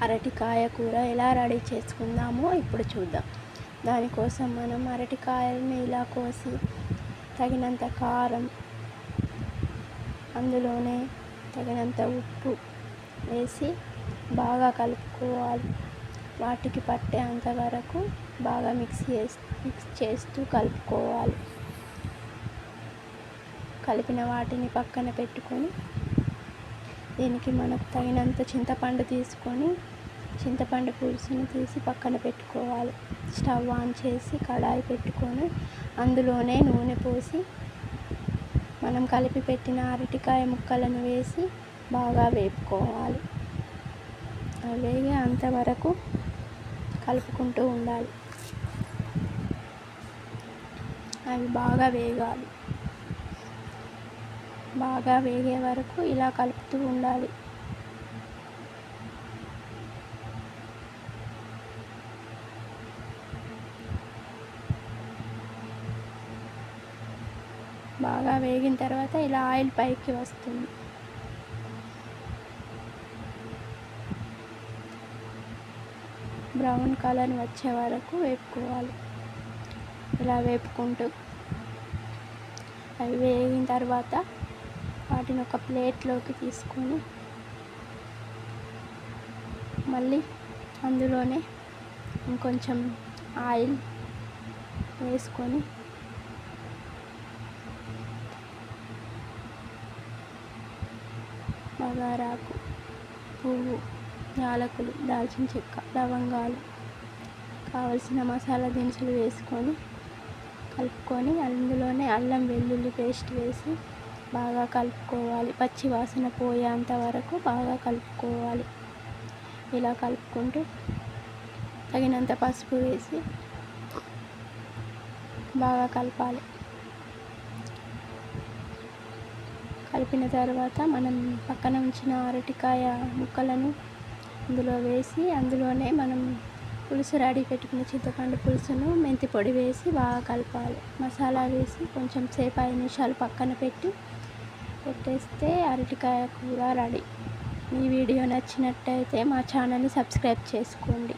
అరటికాయ కూర ఎలా రెడీ చేసుకుందామో ఇప్పుడు చూద్దాం. దానికోసం మనం అరటికాయలను ఇలా కోసి తగినంత కారం, అందులోనే తగినంత ఉప్పు వేసి బాగా కలుపుకోవాలి. వాటికి పట్టేంత వరకు బాగా మిక్స్ చేస్తూ కలుపుకోవాలి. కలిపిన వాటిని పక్కన పెట్టుకొని దీనికి మనకు తగినంత చింతపండు తీసుకొని చింతపండు పులుసుని తీసి పక్కన పెట్టుకోవాలి. స్టవ్ ఆన్ చేసి కడాయి పెట్టుకొని అందులోనే నూనె పోసి మనం కలిపి పెట్టిన అరటికాయ ముక్కలను వేసి బాగా వేపుకోవాలి. అవి వేగే అంతవరకు కలుపుకుంటూ ఉండాలి. అవి బాగా వేగాలి. బాగా వేగే వరకు ఇలా కలుపుతూ ఉండాలి. బాగా వేగిన తర్వాత ఇలా ఆయిల్ పైకి వస్తుంది. బ్రౌన్ కలర్ వచ్చే వరకు వేపుకోవాలి. ఇలా వేపుకుంటూ అవి వేగిన తర్వాత వాటిని ఒక ప్లేట్లోకి తీసుకొని మళ్ళీ అందులోనే ఇంకొంచెం ఆయిల్ వేసుకొని బగారాకు, పువ్వు, యాలకులు, దాల్చిన చెక్క, లవంగాలు, కావలసిన మసాలా దినుసులు వేసుకొని కలుపుకొని అందులోనే అల్లం వెల్లుల్లి పేస్ట్ వేసి బాగా కలుపుకోవాలి. పచ్చి వాసన పోయేంత వరకు బాగా కలుపుకోవాలి. ఇలా కలుపుకుంటూ తగినంత పసుపు వేసి బాగా కలపాలి. కలిపిన తర్వాత మనం పక్కన ఉంచిన అరటికాయ ముక్కలను అందులో వేసి అందులోనే మనం పులుసు రెడీ పెట్టుకున్న చింతపండు పులుసును మెంతి పొడి వేసి బాగా కలపాలి. మసాలా వేసి కొంచెం సేపు 5 నిమిషాలు పక్కన పెట్టేస్తే అరటికాయ కూర రెడీ. ఈ వీడియో నచ్చినట్టయితే మా ఛానల్ని సబ్స్క్రైబ్ చేసుకోండి.